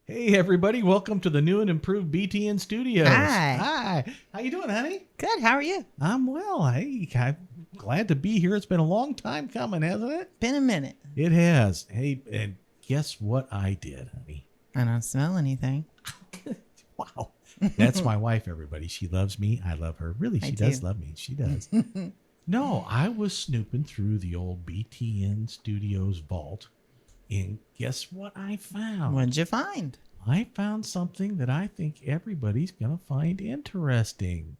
Hey everybody, welcome to the new and improved BTN Studios. Hi. Hi. How you doing, honey? Good. How are you? I'm well. Hey, I'm glad to be here. It's been a long time coming, hasn't it? Been a minute. It has. Hey, and guess what I did, honey? I don't smell anything. Wow. That's my wife, everybody. She loves me. I love her. Really, she does love me. She does. No, I was snooping through the old BTN Studios vault, and guess what I found? What'd you find? I found something that I think everybody's going to find interesting.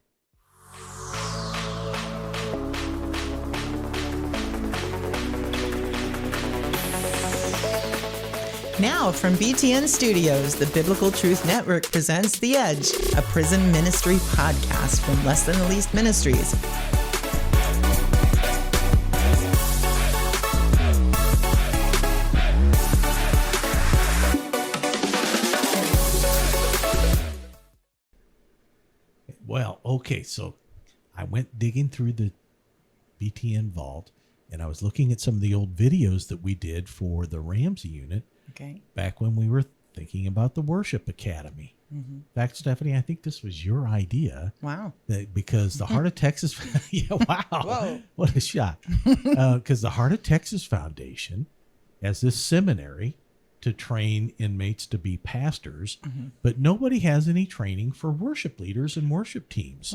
Now from BTN Studios, the Biblical Truth Network presents The Edge, a prison ministry podcast from Less Than the Least Ministries. Well, okay, so I went digging through the BTN vault, and I was looking at some of the old videos that we did for the Ramsey unit back when we were thinking about the Worship Academy. Mm-hmm. In fact, Stephanie, I think this was your idea. Wow. Because the Heart of Texas, yeah, wow, whoa. What a shot. Because the Heart of Texas Foundation has this seminary to train inmates to be pastors, but nobody has any training for worship leaders and worship teams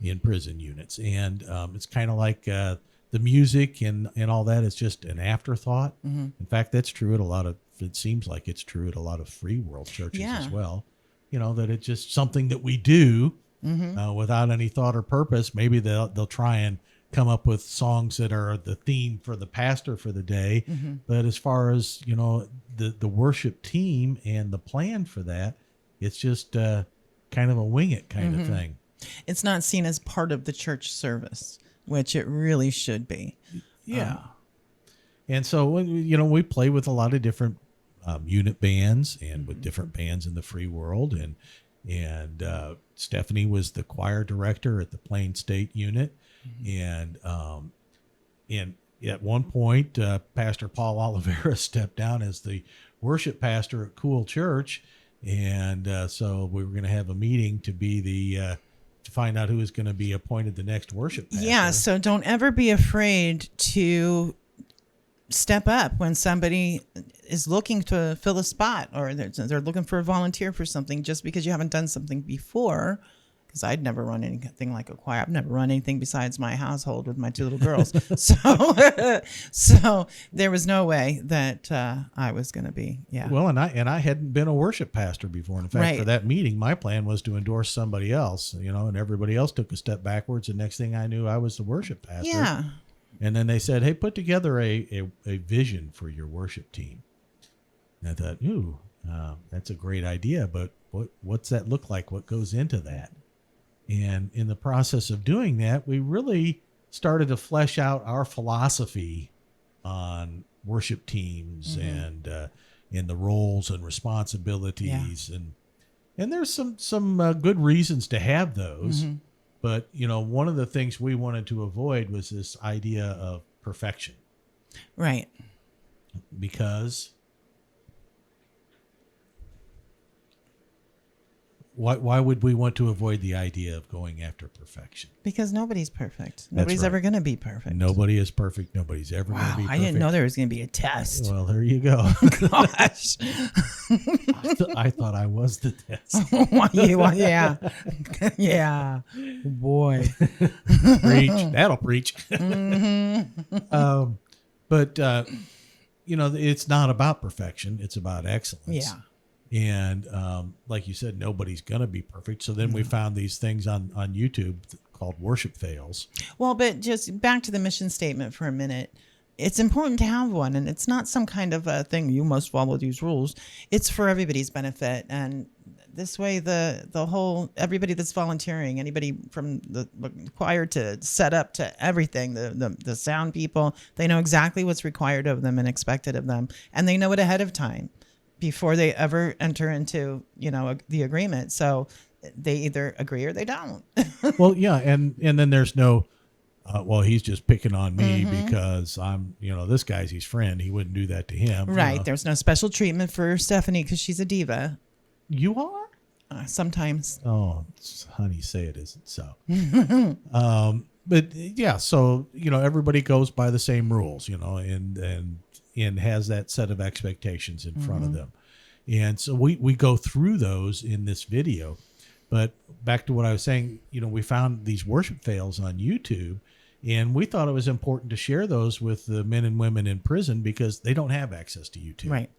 in prison units. And it's kind of like the music and all that is just an afterthought. Mm-hmm. In fact, that's true at it seems like it's true at a lot of free world churches as well. You know, that it's just something that we do without any thought or purpose. Maybe they'll try and come up with songs that are the theme for the pastor for the day. Mm-hmm. But as far as, you know, the worship team and the plan for that, it's just kind of a wing it kind of thing. It's not seen as part of the church service, which it really should be. Yeah. And so, you know, we play with a lot of different unit bands and with different bands in the free world. And Stephanie was the choir director at the Plain State unit. And at one point, Pastor Paul Oliveira stepped down as the worship pastor at Cool Church. And so we were going to have a meeting to be to find out who was going to be appointed the next worship pastor. Yeah, so don't ever be afraid to step up when somebody is looking to fill a spot or they're looking for a volunteer for something just because you haven't done something before. Because I'd never run anything like a choir. I've never run anything besides my household with my two little girls. So there was no way that I was going to be. Yeah. Well, and I hadn't been a worship pastor before. In fact, for that meeting, my plan was to endorse somebody else. You know, and everybody else took a step backwards. And next thing I knew, I was the worship pastor. Yeah. And then they said, "Hey, put together a vision for your worship team." And I thought, "Ooh, that's a great idea, but what's that look like? What goes into that?" And in the process of doing that, we really started to flesh out our philosophy on worship teams and the roles and responsibilities. Yeah. And there's some good reasons to have those. Mm-hmm. But, you know, one of the things we wanted to avoid was this idea of perfection. Right. Because why would we want to avoid the idea of going after perfection? Because nobody's perfect. Nobody's ever going to be perfect. Nobody is perfect. Nobody's ever going to be perfect. I didn't know there was going to be a test. Well, there you go. Gosh. I thought I was the test. Yeah. Yeah. Boy. Preach. That'll preach. But, you know, it's not about perfection. It's about excellence. Yeah. And like you said, nobody's going to be perfect. So then we found these things on YouTube called worship fails. Well, but just back to the mission statement for a minute. It's important to have one, and it's not some kind of a thing, you must follow these rules. It's for everybody's benefit. And this way, the whole, everybody that's volunteering, anybody from the choir to set up to everything, the sound people, they know exactly what's required of them and expected of them. And they know it ahead of time, before they ever enter into, you know, the agreement. So they either agree or they don't. Well, yeah. And then there's no, well, he's just picking on me because I'm, you know, this guy's his friend. He wouldn't do that to him. Right. You know? There's no special treatment for Stephanie because she's a diva. You are? Sometimes. Oh, honey, say it isn't so. But yeah, so, everybody goes by the same rules, and has that set of expectations in front of them. And so we go through those in this video. But back to what I was saying, we found these worship fails on YouTube, and we thought it was important to share those with the men and women in prison because they don't have access to YouTube. Right.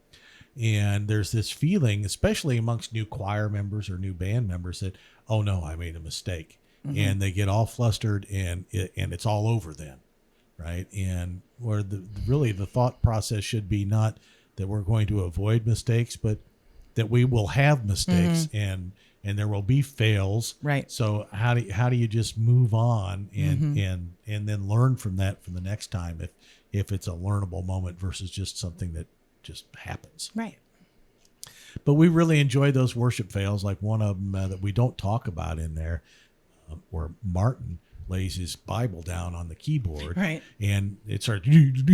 And there's this feeling, especially amongst new choir members or new band members, that, oh no, I made a mistake. And they get all flustered and it's all over then. Right. And where really the thought process should be not that we're going to avoid mistakes, but that we will have mistakes and there will be fails. Right. So how do you just move on and then learn from that for the next time if it's a learnable moment versus just something that just happens. Right. But we really enjoy those worship fails, like one of them that we don't talk about in there, where Martin lays his Bible down on the keyboard, right, and it starts, and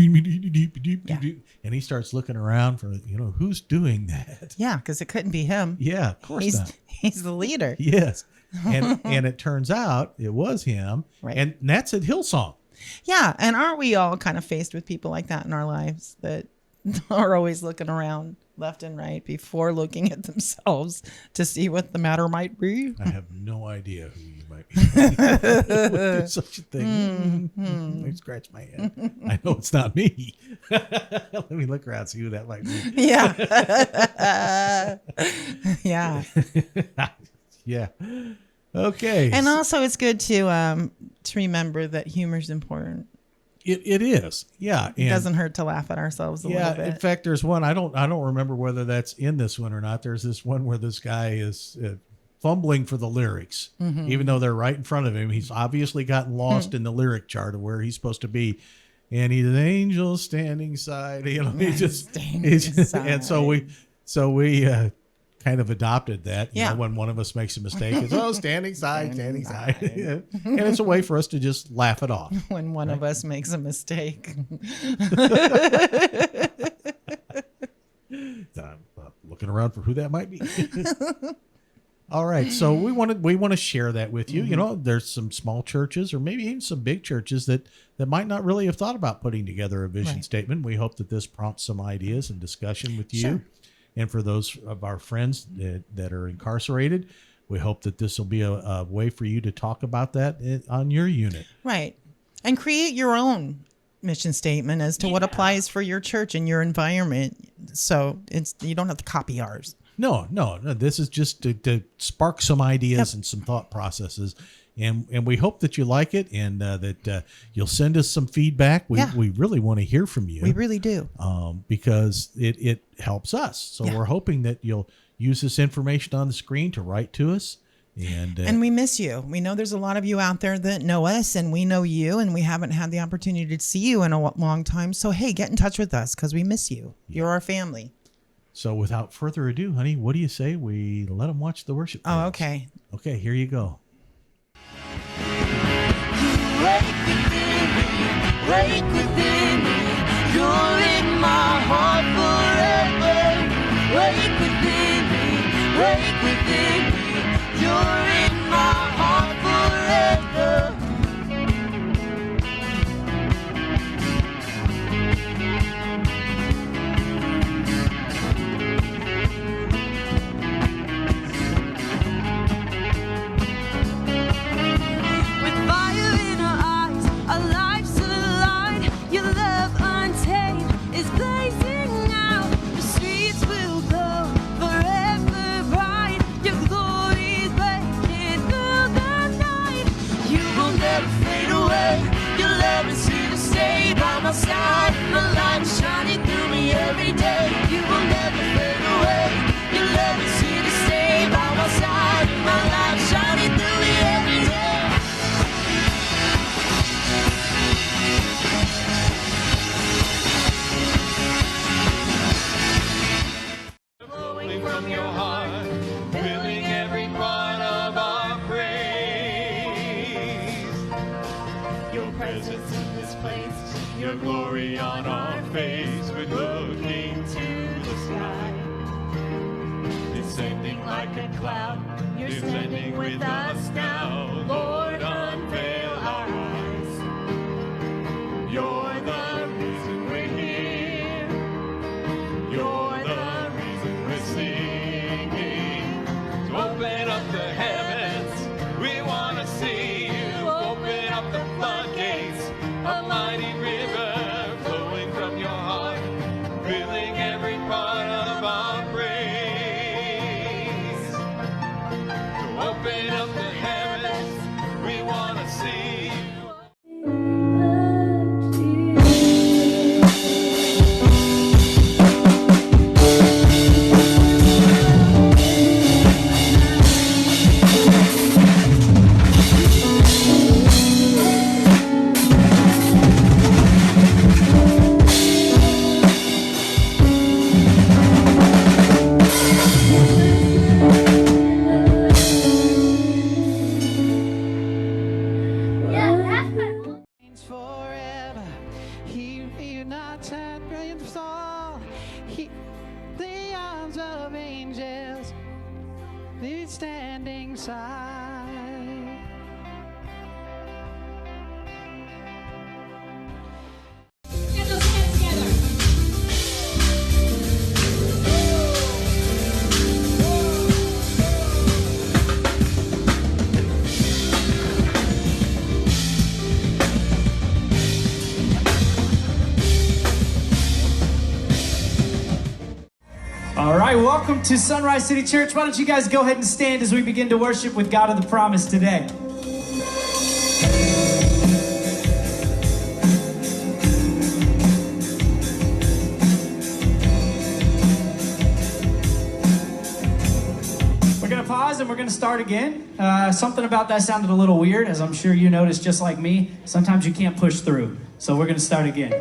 he starts looking around for who's doing that. Yeah, because it couldn't be him. Yeah, of course not. He's the leader. Yes, and it turns out it was him, right. And that's at Hillsong. Yeah, and aren't we all kind of faced with people like that in our lives that are always looking around left and right before looking at themselves to see what the matter might be? I have no idea who you might be. Would do such a thing. I scratch my head. I know it's not me. Let me look around, see who that might be. Yeah. Yeah. Yeah. Okay. And also, it's good to remember that humor's important. It is, yeah. It doesn't hurt to laugh at ourselves a little bit. In fact, there's one I don't remember whether that's in this one or not. There's this one where this guy is fumbling for the lyrics, even though they're right in front of him. He's obviously gotten lost in the lyric chart of where he's supposed to be, and he's an angel standing side. And so we kind of adopted that. You know, when one of us makes a mistake, it's standing side. And it's a way for us to just laugh it off. When one of us makes a mistake. I'm looking around for who that might be. All right. So we want to share that with you. You know, there's some small churches or maybe even some big churches that might not really have thought about putting together a vision statement. We hope that this prompts some ideas and discussion with you. Sure. And for those of our friends that are incarcerated, we hope that this will be a way for you to talk about that on your unit. Right. And create your own mission statement as to what applies for your church and your environment. So you don't have to copy ours. No. This is just to spark some ideas and some thought processes. And we hope that you like it and that you'll send us some feedback. We really want to hear from you. We really do. Because it helps us. So we're hoping that you'll use this information on the screen to write to us. And we miss you. We know there's a lot of you out there that know us and we know you, and we haven't had the opportunity to see you in a long time. So, hey, get in touch with us because we miss you. Yeah. You're our family. So without further ado, honey, what do you say we let them watch the worship videos? Oh, okay. Okay, here you go. Wake within me, you're in my heart forever. Wake within me, you're in my heart forever. With fire in her eyes, our lives aligned. Your love untamed is blazing out. The streets will glow forever bright. Your glory is breaking through the night. You will never fade away. Your love is here to stay by my side. My light is shining through me every day. You will never fade away. Your love is here to stay by my side. My light is shining through me every day. From your heart, filling every part of our praise. Your presence in this place, your glory on our face. We're looking to the sky, descending like like a cloud. You're standing with us now. Lord, unveil our eyes. You're the reason we're here. You're the reason we're singing. So open up the heavens. We want to see you. Open up the floodgates. A mighty river flowing from your heart, filling every part of our praise. So open up the heavens. We want to see you. Forever, He unites and brings all. The arms of angels, He's standing side. Get those hands together. All right, welcome to Sunrise City Church. Why don't you guys go ahead and stand as we begin to worship with God of the Promise today. We're going to pause and we're going to start again. Something about that sounded a little weird, as I'm sure you noticed just like me. Sometimes you can't push through. So we're going to start again.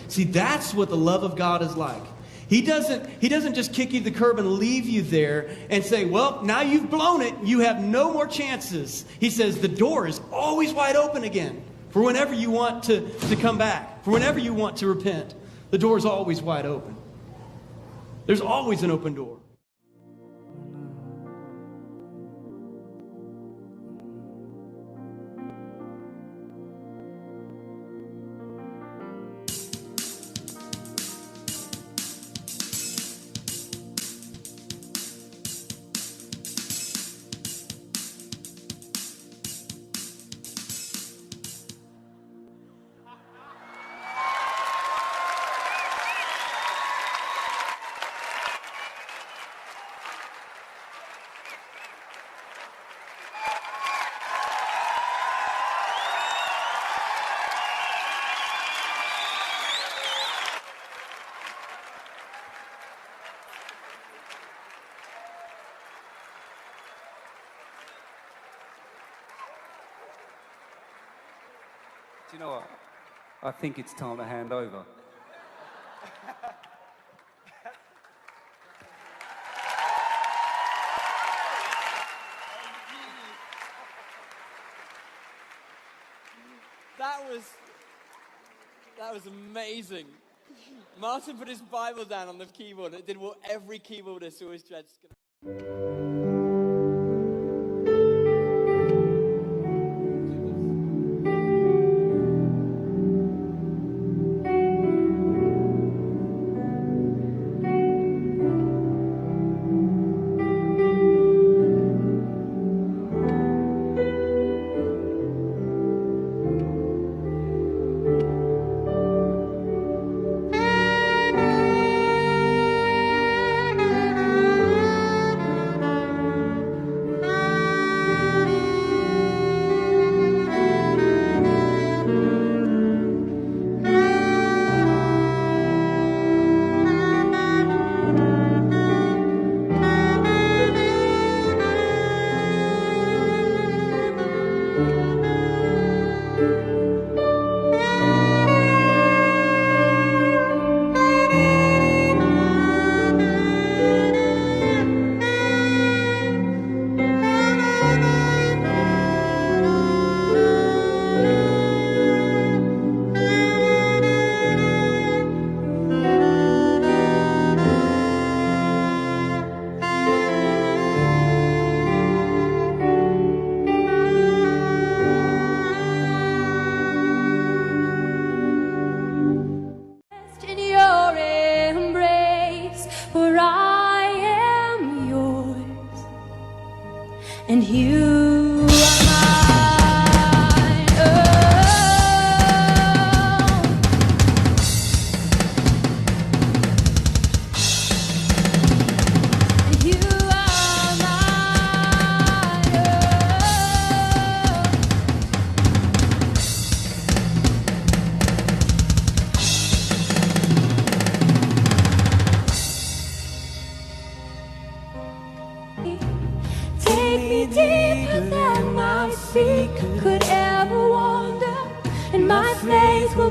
See, that's what the love of God is like. He doesn't just kick you to the curb and leave you there and say, well, now you've blown it. You have no more chances. He says the door is always wide open again for whenever you want to come back, for whenever you want to repent. The door is always wide open. There's always an open door. Do you know what? I think it's time to hand over. That was amazing. Martin put his Bible down on the keyboard. It did what every keyboardist always dreads.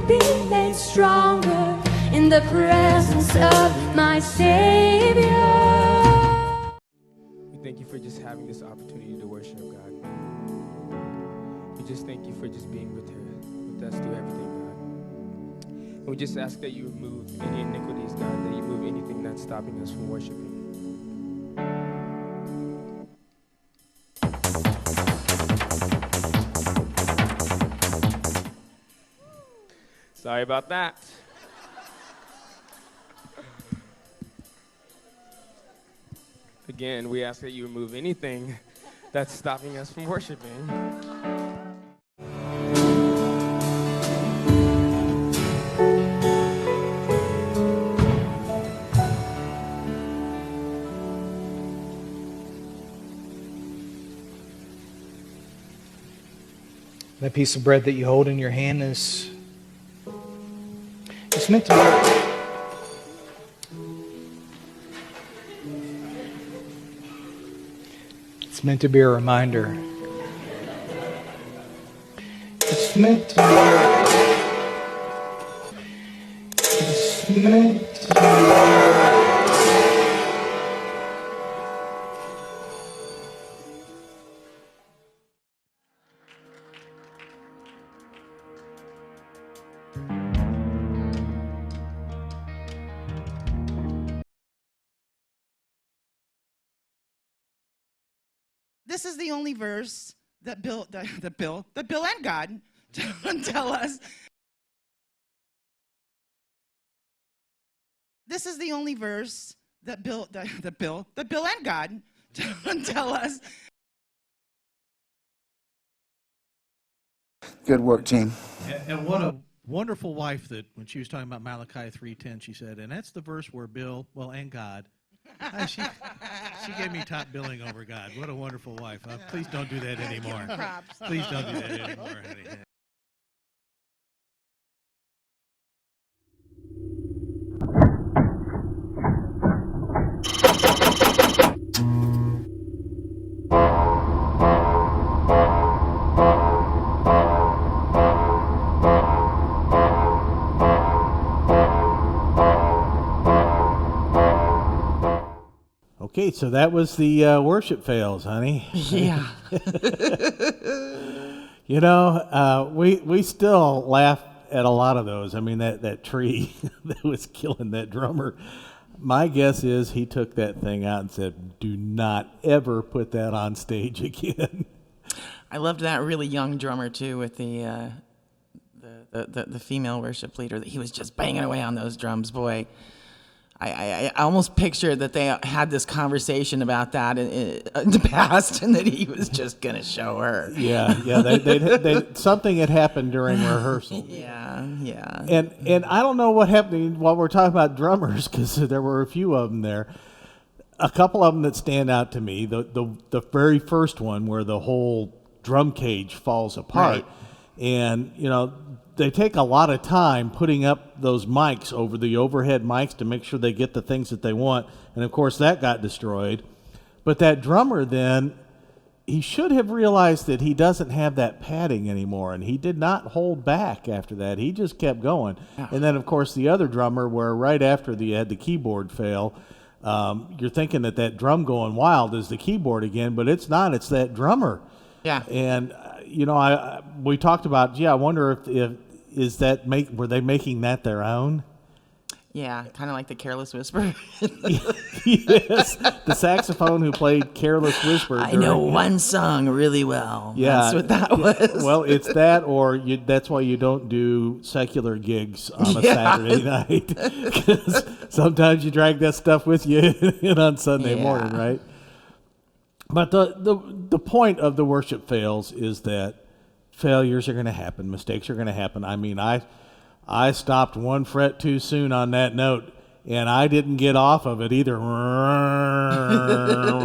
be made stronger in the presence of my Savior. We thank you for just having this opportunity to worship, God. We just thank you for just being with us through everything, God. And we just ask that you remove any iniquities, God, that you remove anything that's stopping us from worshiping. Sorry about that. Again, we ask that you remove anything that's stopping us from worshiping. That piece of bread that you hold in your hand is it's meant to be. It's meant to be a reminder. It's meant to be. It's meant to be. This is the only verse that Bill and God tell us. This is the only verse that Bill and God tell us. Good work, team. And what a wonderful wife that when she was talking about Malachi 3:10, she said, and that's the verse where and God. She gave me top billing over God. What a wonderful wife. Please don't do that anymore. Please don't do that anymore, honey. Okay, so that was the worship fails, honey. Yeah. You know, we still laugh at a lot of those. I mean, that tree that was killing that drummer. My guess is he took that thing out and said, do not ever put that on stage again. I loved that really young drummer, too, with the female worship leader. He was just banging away on those drums, boy. I almost pictured that they had this conversation about that in the past, and that he was just gonna show her. Yeah. They something had happened during rehearsal. Yeah. And I don't know what happened while we're talking about drummers, because there were a few of them there. A couple of them that stand out to me. The very first one where the whole drum cage falls apart, right. And they take a lot of time putting up those mics over the overhead mics to make sure they get the things that they want. And, of course, that got destroyed. But that drummer then, he should have realized that he doesn't have that padding anymore, and he did not hold back after that. He just kept going. Yeah. And then, of course, the other drummer, where right after you had the keyboard fail, you're thinking that drum going wild is the keyboard again, but it's not. It's that drummer. Yeah. And, we talked about, I wonder if were they making that their own? Yeah, kind of like the Careless Whisper. Yes, the saxophone who played Careless Whisper. I know one song really well. Yeah, that's what that was. Well, it's that, or that's why you don't do secular gigs on a Saturday night, because sometimes you drag that stuff with you in on Sunday morning, right? But the point of the worship fails is that failures are going to happen, mistakes are going to happen. I mean, I stopped one fret too soon on that note, and I didn't get off of it either. And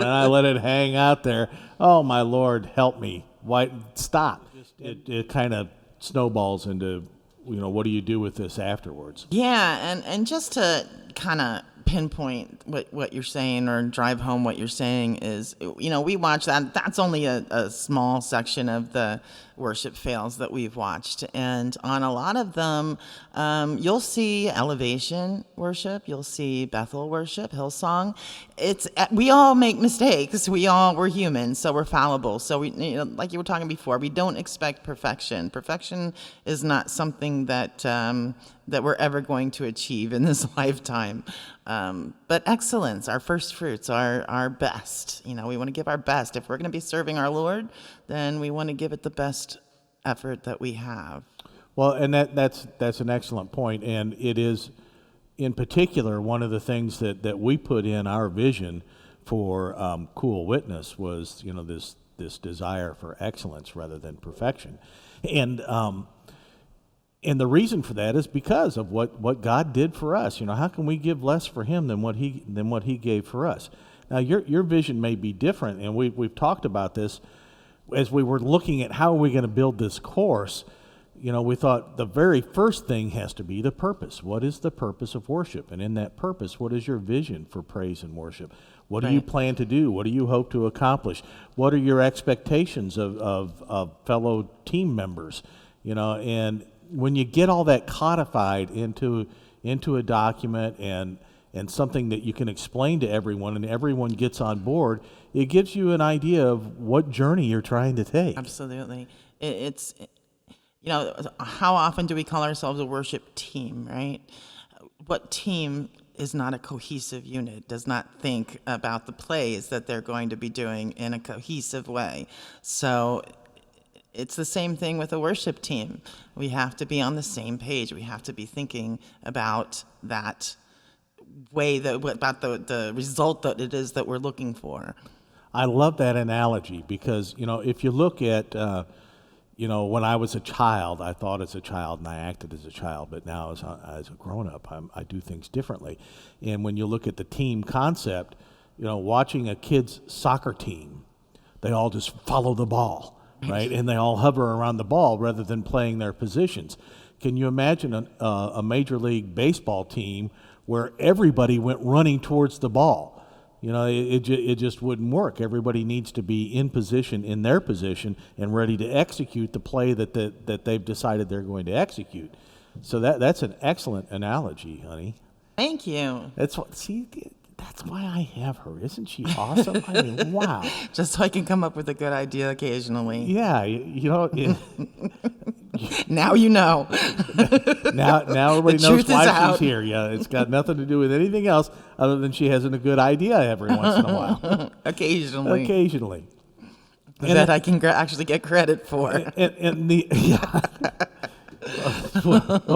I let it hang out there. Oh, my Lord, help me. Why stop? It kind of snowballs into, what do you do with this afterwards? Yeah, and just to kind of pinpoint what you're saying, or drive home what you're saying, is we watch that's only a small section of the worship fails that we've watched. And on a lot of them, you'll see Elevation worship, you'll see Bethel worship, Hillsong. We all make mistakes. We're human, so we're fallible. So like you were talking before, we don't expect perfection. Perfection is not something that we're ever going to achieve in this lifetime. But excellence, our first fruits, our best. We want to give our best. If we're going to be serving our Lord, then we want to give it the best effort that we have. Well, and that's an excellent point, and it is, in particular, one of the things that we put in our vision for Cool Witness was, this desire for excellence rather than perfection, and the reason for that is because of what God did for us. How can we give less for Him than what He gave for us? Now, your vision may be different, and we've talked about this as we were looking at how are we going to build this course. We thought the very first thing has to be the purpose. What is the purpose of worship? And in that purpose, what is your vision for praise and worship? What do you plan to do? What do you hope to accomplish? What are your expectations of fellow team members? And when you get all that codified into a document and something that you can explain to everyone and everyone gets on board, it gives you an idea of what journey you're trying to take. Absolutely. It's how often do we call ourselves a worship team, right? What team is not a cohesive unit, does not think about the plays that they're going to be doing in a cohesive way? So it's the same thing with a worship team. We have to be on the same page. We have to be thinking about that way, about the result that it is that we're looking for. I love that analogy because, if you look at, when I was a child, I thought as a child and I acted as a child, but now as a grown-up, I do things differently. And when you look at the team concept, watching a kid's soccer team, they all just follow the ball. Right, and they all hover around the ball rather than playing their positions. Can you imagine a Major League Baseball team where everybody went running towards the ball? It just wouldn't work. Everybody needs to be in position, in their position, and ready to execute the play that they've decided they're going to execute. So that's an excellent analogy, honey. Thank you. That's why I have her. Isn't she awesome? I mean, wow. Just so I can come up with a good idea occasionally. Yeah, now you know. now everybody knows why she's here. Yeah, it's got nothing to do with anything else other than she has a good idea every once in a while. Occasionally. That I can actually get credit for.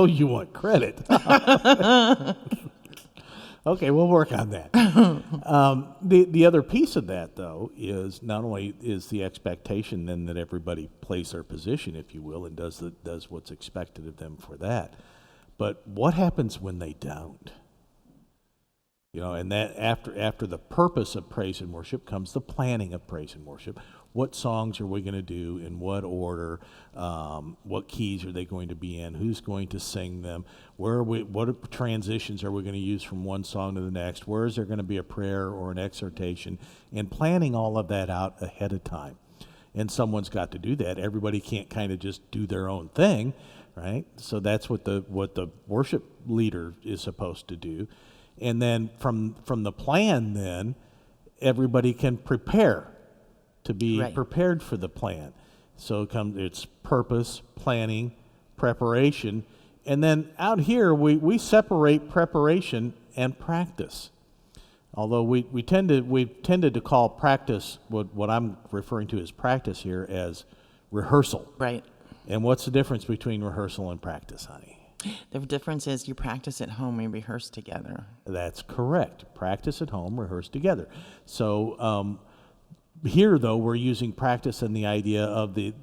You want credit. Okay, we'll work on that. The other piece of that, though, is not only is the expectation then that everybody plays their position, if you will, and does what's expected of them for that, but what happens when they don't? And that after the purpose of praise and worship comes the planning of praise and worship. What songs are we going to do, in what order, what keys are they going to be in, who's going to sing them, what transitions are we going to use from one song to the next, where is there going to be a prayer or an exhortation, and planning all of that out ahead of time. And someone's got to do that. Everybody can't kind of just do their own thing, right? So that's what the worship leader is supposed to do. And then from the plan, then everybody can prepare to be prepared for the plan. So it's purpose, planning, preparation, and then out here we separate preparation and practice. Although we've tended to call practice what I'm referring to as practice here as rehearsal. Right. And what's the difference between rehearsal and practice, honey? The difference is you practice at home, we rehearse together. That's correct. Practice at home, rehearse together. So here, though, we're using practice and the idea of the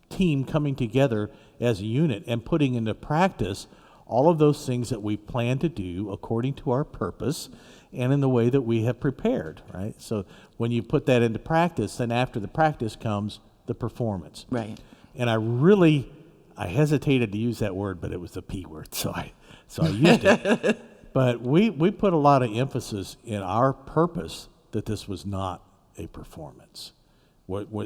team coming together as a unit and putting into practice all of those things that we plan to do according to our purpose and in the way that we have prepared, right? So when you put that into practice, then after the practice comes the performance. Right. And I hesitated to use that word, but it was the P word, so I used it. But we put a lot of emphasis in our purpose that this was not a performance.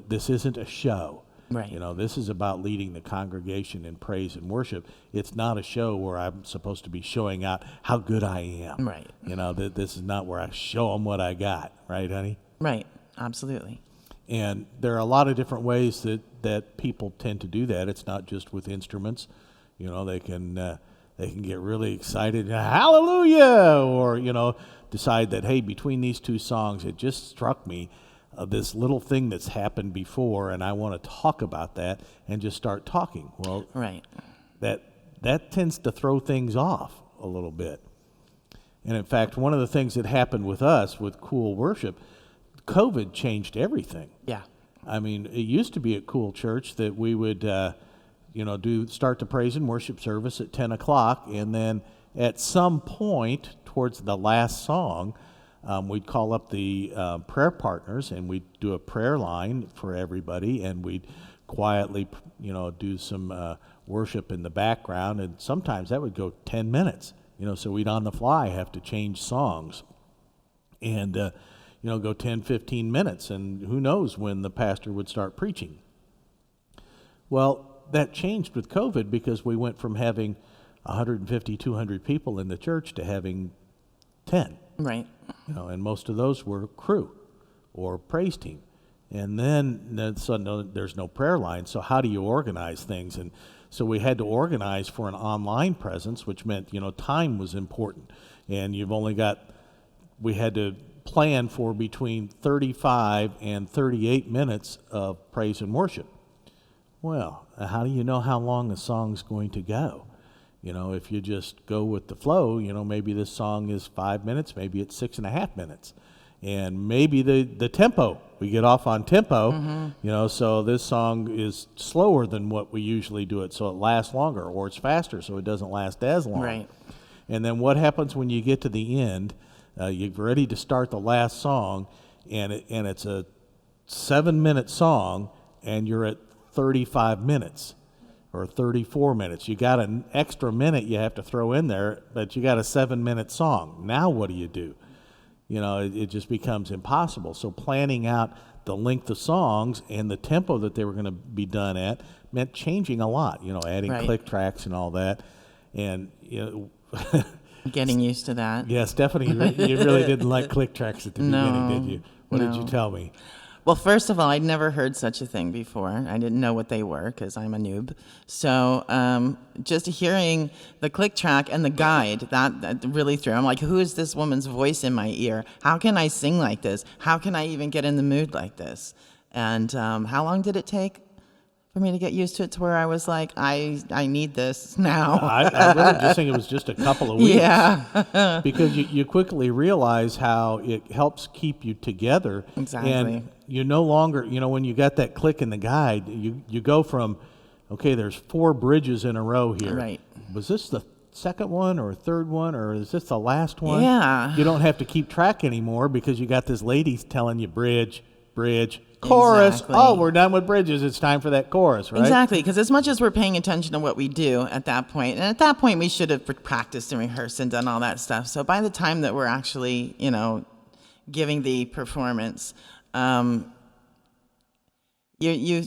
This isn't a show. Right. You know, this is about leading the congregation in praise and worship. It's not a show where I'm supposed to be showing out how good I am. Right. You know, this is not where I show them what I got. Right, honey? Right. Absolutely. And there are a lot of different ways that people tend to do that. It's not just with instruments. You know, they can get really excited, hallelujah, or, you know, decide that, hey, between these two songs, it just struck me this little thing that's happened before, and I want to talk about that, and just start talking. Well, right. That tends to throw things off a little bit. And in fact, one of the things that happened with us with Cool Worship, COVID changed everything. Yeah. I mean, it used to be at Cool Church that we would, start the praise and worship service at 10 o'clock, and then at some point towards the last song, we'd call up the prayer partners, and we'd do a prayer line for everybody, and we'd quietly, do some worship in the background, and sometimes that would go 10 minutes, so we'd on the fly have to change songs, and go 10, 15 minutes, and who knows when the pastor would start preaching. Well, that changed with COVID because we went from having 150, 200 people in the church to having 10. Right. And most of those were crew or praise team. And then suddenly there's no prayer line, so how do you organize things? And so we had to organize for an online presence, which meant, time was important. And we had to plan for between 35 and 38 minutes of praise and worship. Well, how do you know how long a song's going to go? If you just go with the flow, maybe this song is 5 minutes, maybe it's 6.5 minutes. And maybe the tempo, we get off on tempo, so this song is slower than what we usually do it, so it lasts longer, or it's faster, so it doesn't last as long. Right. And then what happens when you get to the end? You're ready to start the last song, and it's a 7-minute song, and you're at 35 minutes or 34 minutes. You got an extra minute you have to throw in there, but you got a 7-minute song. Now what do you do? It just becomes impossible. So planning out the length of songs and the tempo that they were going to be done at meant changing a lot, adding Right. click tracks and all that. And, Getting used to that. yeah, Stephanie, you really didn't like click tracks at the beginning, did you? What did you No. tell me? Well, first of all, I'd never heard such a thing before. I didn't know what they were because I'm a noob. So just hearing the click track and the guide, that really threw. I'm like, who is this woman's voice in my ear? How can I sing like this? How can I even get in the mood like this? And how long did it take for me to get used to it to where I was like, I need this now? I really just think it was just a couple of weeks. Yeah. Because you quickly realize how it helps keep you together. Exactly. And you no longer, when you got that click in the guide, you go from, okay, there's 4 bridges in a row here. Right. Was this the second one or third one, or is this the last one? Yeah. You don't have to keep track anymore because you got this lady telling you bridge, chorus. Exactly. Oh, we're done with bridges. It's time for that chorus, right? Exactly, because as much as we're paying attention to what we do at that point, and at that point we should have practiced and rehearsed and done all that stuff. So by the time that we're actually, giving the performance, you're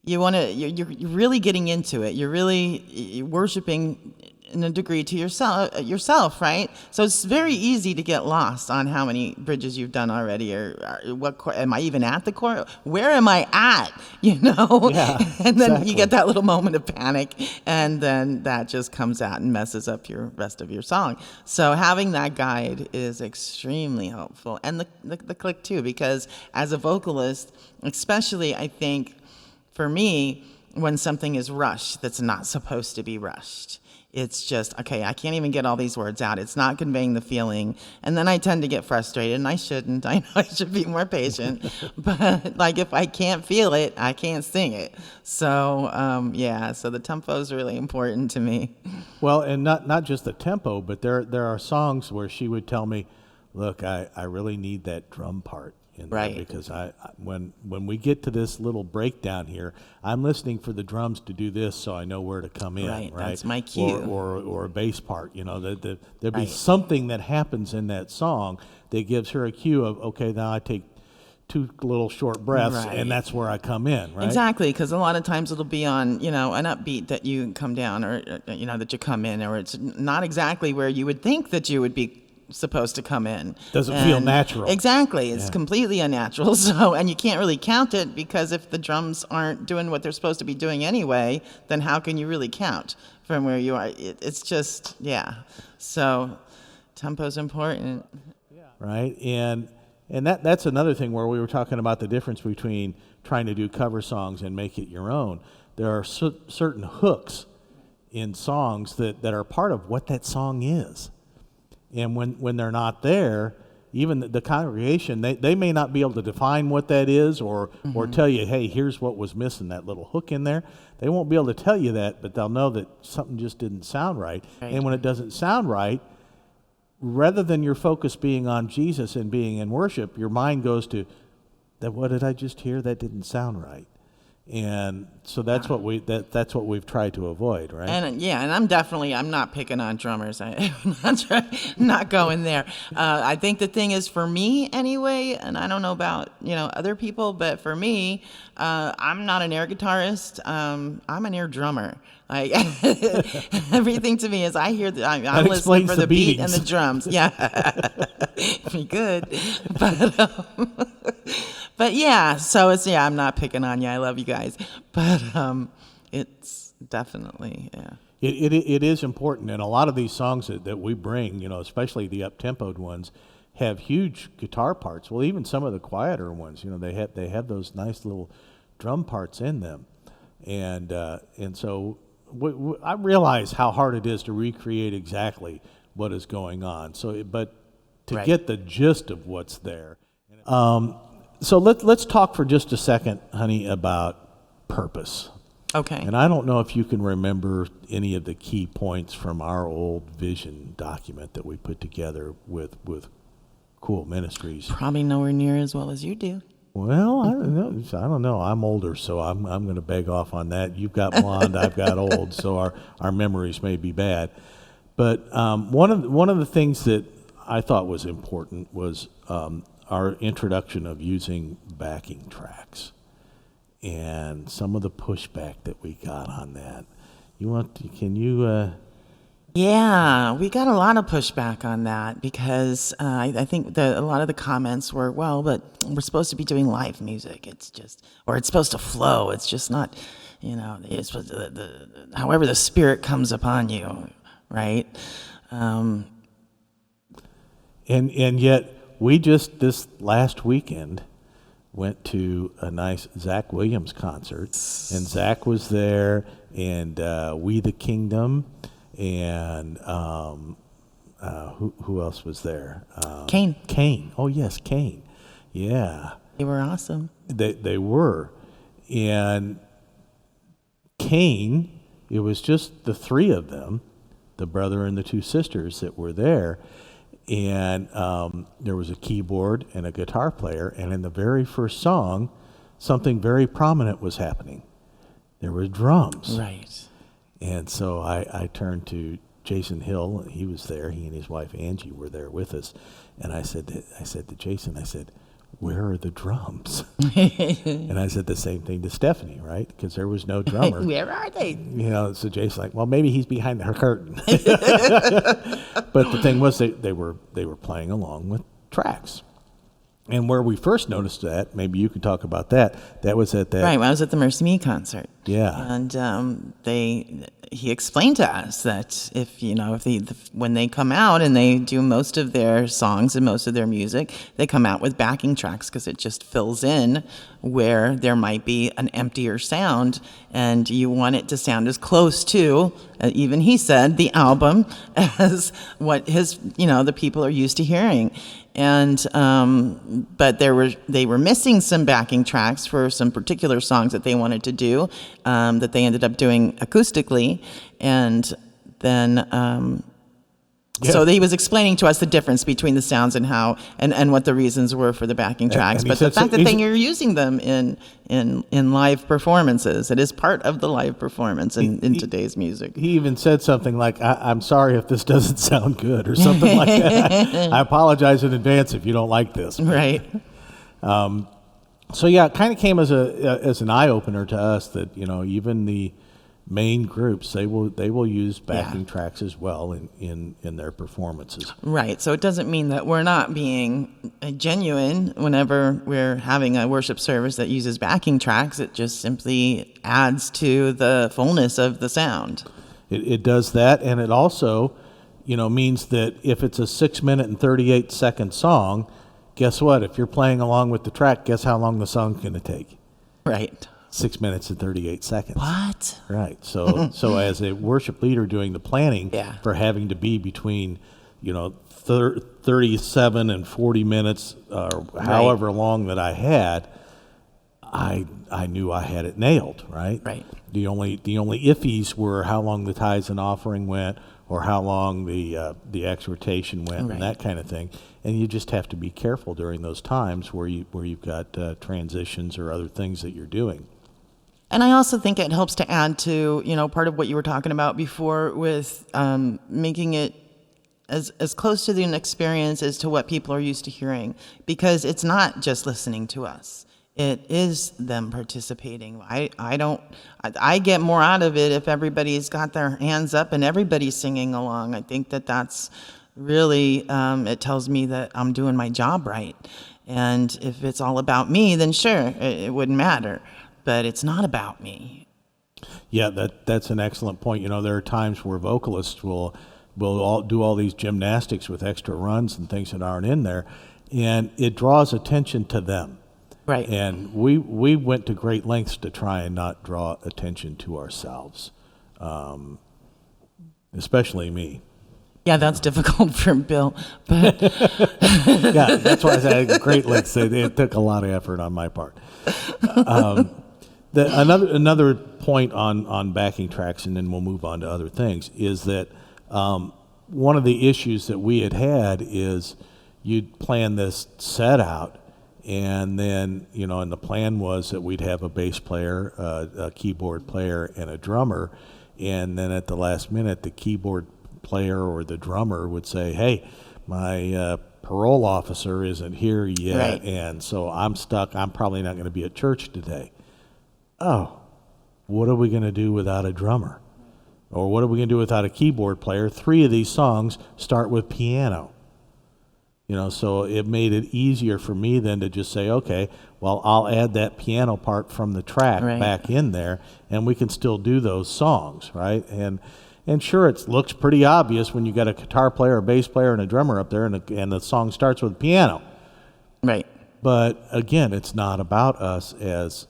really getting into it. You're worshiping in a degree to yourself, right? So it's very easy to get lost on how many bridges you've done already, or what am I even at the chorus? Where am I at? Yeah, and then exactly. you get that little moment of panic, and then that just comes out and messes up your rest of your song. So having that guide is extremely helpful, and the click too, because as a vocalist, especially, I think for me, when something is rushed that's not supposed to be rushed. It's just, okay, I can't even get all these words out. It's not conveying the feeling. And then I tend to get frustrated, and I shouldn't. I know I should be more patient. But, if I can't feel it, I can't sing it. So, so the tempo is really important to me. Well, and not just the tempo, but there are songs where she would tell me, look, I really need that drum part in there, Right. because when we get to this little breakdown here, I'm listening for the drums to do this, so I know where to come in. Right, Right, that's my cue. or a bass part. There'd be Right. something that happens in that song that gives her a cue of, okay, now I take two little short breaths, Right. and that's where I come in, right? Exactly, because a lot of times it'll be on, an upbeat that you come down, or that you come in, or it's not exactly where you would think that you would be supposed to come in. Doesn't feel natural. Exactly, it's completely unnatural. So, and you can't really count it, because if the drums aren't doing what they're supposed to be doing anyway, then how can you really count from where you are? It's just, So, tempo's important. Right, and that's another thing where we were talking about the difference between trying to do cover songs and make it your own. There are certain hooks in songs that are part of what that song is. And when they're not there, even the congregation, they may not be able to define what that is or tell you, hey, here's what was missing, that little hook in there. They won't be able to tell you that, but they'll know that something just didn't sound right. And when it doesn't sound right, rather than your focus being on Jesus and being in worship, your mind goes to, what did I just hear? That didn't sound right. And so that's what we've tried to avoid, right? And I'm not picking on drummers. I'm not going there. I think the thing is, for me anyway, and I don't know about other people, but for me, I'm not an air guitarist. I'm an air drummer. Like everything to me is, I hear that I'm listening for the beat and the drums. Yeah, pretty good. But yeah, so it's I'm not picking on you. I love you guys, but it's definitely It is important, and a lot of these songs that we bring, especially the up-tempoed ones, have huge guitar parts. Well, even some of the quieter ones, they have those nice little drum parts in them, and so I realize how hard it is to recreate exactly what is going on. So, but to get the gist of what's there. So let's talk for just a second, honey, about purpose. Okay. And I don't know if you can remember any of the key points from our old vision document that we put together with Cool Ministries. Probably nowhere near as well as you do. Well, I don't know. I'm older, so I'm going to beg off on that. You've got blonde, I've got old, so our memories may be bad. But one of the things that I thought was important was our introduction of using backing tracks and some of the pushback that we got on that. Yeah, we got a lot of pushback on that, because I think a lot of the comments were, well, but we're supposed to be doing live music. It's supposed to flow. It's just not, it's supposed to, however the Spirit comes upon you, right? And yet we just this last weekend went to a nice Zach Williams concert, and Zach was there, and We the Kingdom, and who else was there? Kane. Oh yes, Kane. Yeah. They were awesome. They were, and Kane. It was just the three of them, the brother and the two sisters that were there. And there was a keyboard and a guitar player, and in the very first song, something very prominent was happening. There were drums. Right. And so I turned to Jason Hill. He was there. He and his wife Angie were there with us. And I said to Jason, where are the drums? And I said the same thing to Stephanie, right? Because there was no drummer. Where are they? So Jason's like, well, maybe he's behind her curtain. But the thing was, they were playing along with tracks. And where we first noticed that, maybe you could talk about that. That was at that. Right, when I was at the Mercy Me concert. Yeah. And he explained to us that when they come out and they do most of their songs and most of their music, they come out with backing tracks, because it just fills in where there might be an emptier sound, and you want it to sound as close to, even he said, the album as what the people are used to hearing. And but they were missing some backing tracks for some particular songs that they wanted to do, that they ended up doing acoustically, and then so he was explaining to us the difference between the sounds and how and what the reasons were for the backing tracks. But the fact that you're using them in live performances, it is part of the live performance in today's music. He even said something like, I'm sorry if this doesn't sound good, or something like that. I apologize in advance if you don't like this. Right. So yeah, it kind of came as an eye opener to us that even the main groups they will use backing tracks as well in their performances. Right. So it doesn't mean that we're not being genuine whenever we're having a worship service that uses backing tracks. It just simply adds to the fullness of the sound. It does that, and it also means that if it's a 6-minute and 38-second song, guess what? If you're playing along with the track, guess how long the song's going to take? Right. 6 minutes and 38 seconds. What? Right. So as a worship leader doing the planning for having to be between 37 and 40 minutes, or however long that I had, I knew I had it nailed. Right. Right. The only iffies were how long the tithes and offering went, or how long the exhortation went, and that kind of thing. And you just have to be careful during those times where you've got transitions or other things that you're doing. And I also think it helps to add to, part of what you were talking about before with making it as close to an experience as to what people are used to hearing, because it's not just listening to us. It is them participating. I get more out of it if everybody's got their hands up and everybody's singing along. I think that's really, it tells me that I'm doing my job right. And if it's all about me, then sure, it wouldn't matter. But it's not about me. Yeah, that's an excellent point. There are times where vocalists will all do all these gymnastics with extra runs and things that aren't in there, and it draws attention to them. Right. And we went to great lengths to try and not draw attention to ourselves, especially me. Yeah, that's difficult for Bill. But yeah, that's why I said great lengths. It took a lot of effort on my part. Another point on backing tracks, and then we'll move on to other things, is that one of the issues that we had is you'd plan this set out, and then and the plan was that we'd have a bass player, a keyboard player, and a drummer, and then at the last minute the keyboard player or the drummer would say, "Hey, my parole officer isn't here yet, and so I'm stuck. I'm probably not going to be at church today." Oh, what are we going to do without a drummer? Or what are we going to do without a keyboard player? 3 of these songs start with piano. So it made it easier for me then to just say, okay, well, I'll add that piano part from the track back in there, and we can still do those songs, right? And sure, it looks pretty obvious when you got a guitar player, a bass player, and a drummer up there, and the song starts with piano. Right. But again, it's not about us as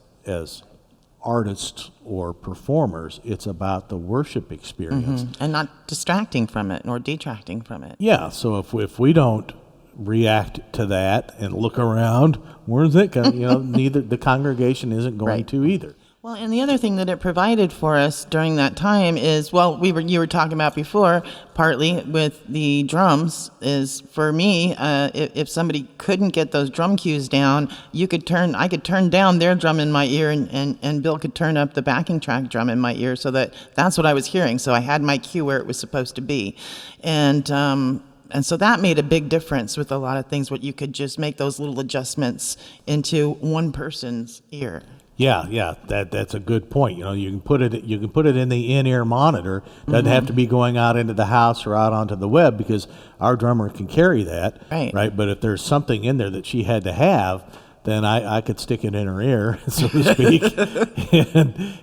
artists or performers. It's about the worship experience. And not distracting from it nor detracting from it. Yeah, so if we don't react to that and look around, where's it going? Neither the congregation isn't going to either. Well, and the other thing that it provided for us during that time is, you were talking about before, partly with the drums, is for me, if somebody couldn't get those drum cues down, I could turn down their drum in my ear, and Bill could turn up the backing track drum in my ear, so that's what I was hearing. So I had my cue where it was supposed to be. And so that made a big difference with a lot of things, what you could just make those little adjustments into one person's ear. Yeah, that's a good point. You can put it in the in-ear monitor. Doesn't have to be going out into the house or out onto the web, because our drummer can carry that, right? But if there's something in there that she had to have, then I could stick it in her ear, so to speak,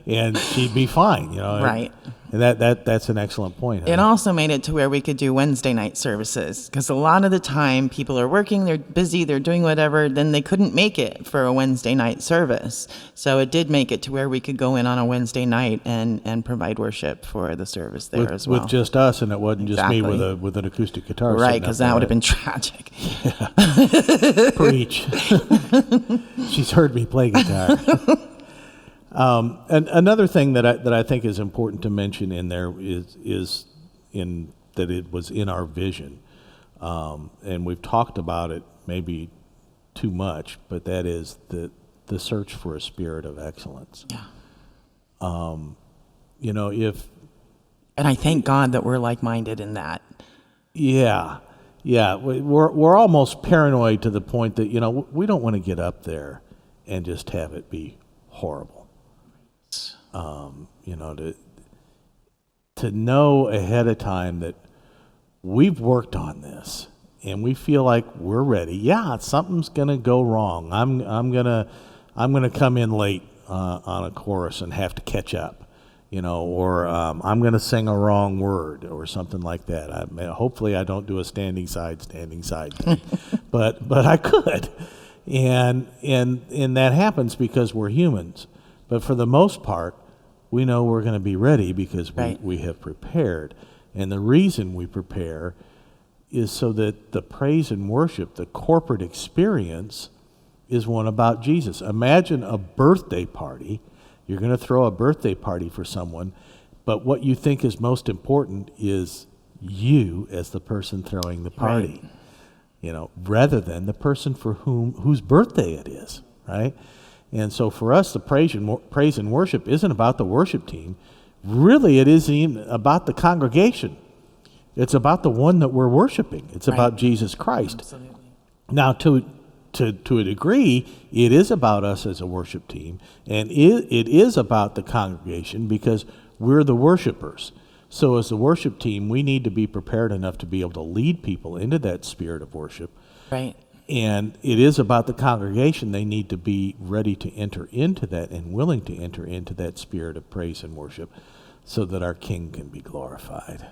and she'd be fine, Right. And that's an excellent point. It also made it to where we could do Wednesday night services, because a lot of the time people are working, they're busy, they're doing whatever, then they couldn't make it for a Wednesday night service. So it did make it to where we could go in on a Wednesday night and provide worship for the service there as well. With just us, and it wasn't just me with an acoustic guitar. Right, because that would have been tragic. Yeah. Preach. She's heard me play guitar. And another thing that I think is important to mention in there is that it was in our vision, and we've talked about it maybe too much, but that is the search for a spirit of excellence. Yeah. And I thank God that we're like-minded in that. Yeah. We're almost paranoid to the point that we don't want to get up there and just have it be horrible. To know ahead of time that we've worked on this and we feel like we're ready. Yeah, something's gonna go wrong. I'm gonna come in late on a chorus and have to catch up, or I'm gonna sing a wrong word or something like that. Hopefully I don't do a standing side thing, but I could, and that happens because we're humans. But for the most part, we know we're going to be ready because we have prepared. And the reason we prepare is so that the praise and worship, the corporate experience, is one about Jesus. Imagine a birthday party. You're going to throw a birthday party for someone, but what you think is most important is you as the person throwing the party, rather than the person for whose birthday it is, right? And so for us, the praise and worship isn't about the worship team. Really, it isn't even about the congregation. It's about the one that we're worshiping. It's about Jesus Christ. Absolutely. Now, to a degree, it is about us as a worship team, and it is about the congregation because we're the worshipers. So as the worship team, we need to be prepared enough to be able to lead people into that spirit of worship. Right. And it is about the congregation. They need to be ready to enter into that and willing to enter into that spirit of praise and worship so that our King can be glorified.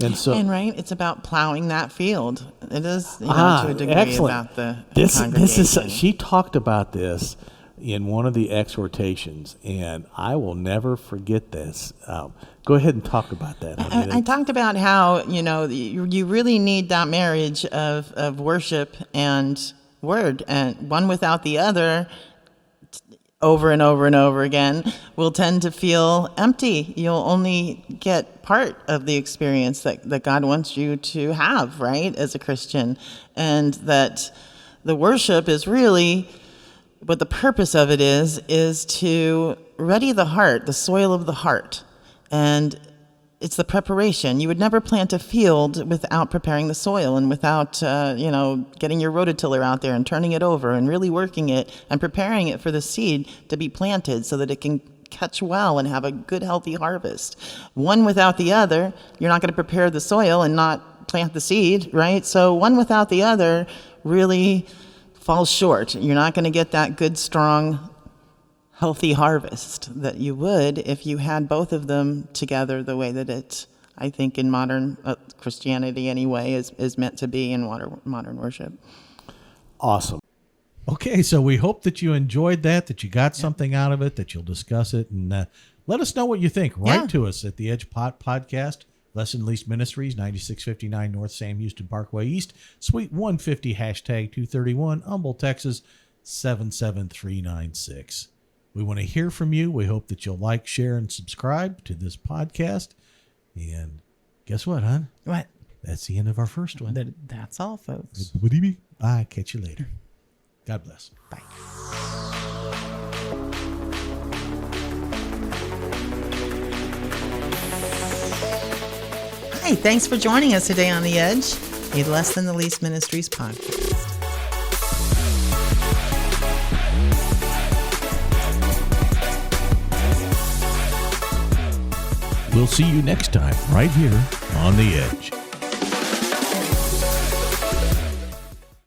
And it's about plowing that field. It is, to a degree, excellent. about the congregation. This is, she talked about this in one of the exhortations, and I will never forget this. Go ahead and talk about that. I talked about how, you really need that marriage of worship and word, and one without the other over and over and over again will tend to feel empty. You'll only get part of the experience that God wants you to have, right, as a Christian. And that the worship is really, what the purpose of it is to ready the heart, the soil of the heart. And it's the preparation. You would never plant a field without preparing the soil and without, getting your rototiller out there and turning it over and really working it and preparing it for the seed to be planted so that it can catch well and have a good, healthy harvest. One without the other, you're not going to prepare the soil and not plant the seed, right? So one without the other really falls short. You're not going to get that good, strong, healthy harvest that you would if you had both of them together the way that it, I think, in modern Christianity anyway, is meant to be in modern worship. Awesome. Okay, so we hope that you enjoyed that you got something out of it, that you'll discuss it, and let us know what you think. Write to us at the Edge Podcast, Less Than Least Ministries, 9659 North Sam Houston Parkway East, Suite 150, #231, Humble, Texas, 77396. We want to hear from you. We hope that you'll like, share, and subscribe to this podcast. And guess what, hon? What? That's the end of our first one. That's all, folks. Bye. Catch you later. God bless. Bye. Hi, thanks for joining us today on The Edge, a Less Than the Least Ministries podcast. We'll see you next time right here on The Edge.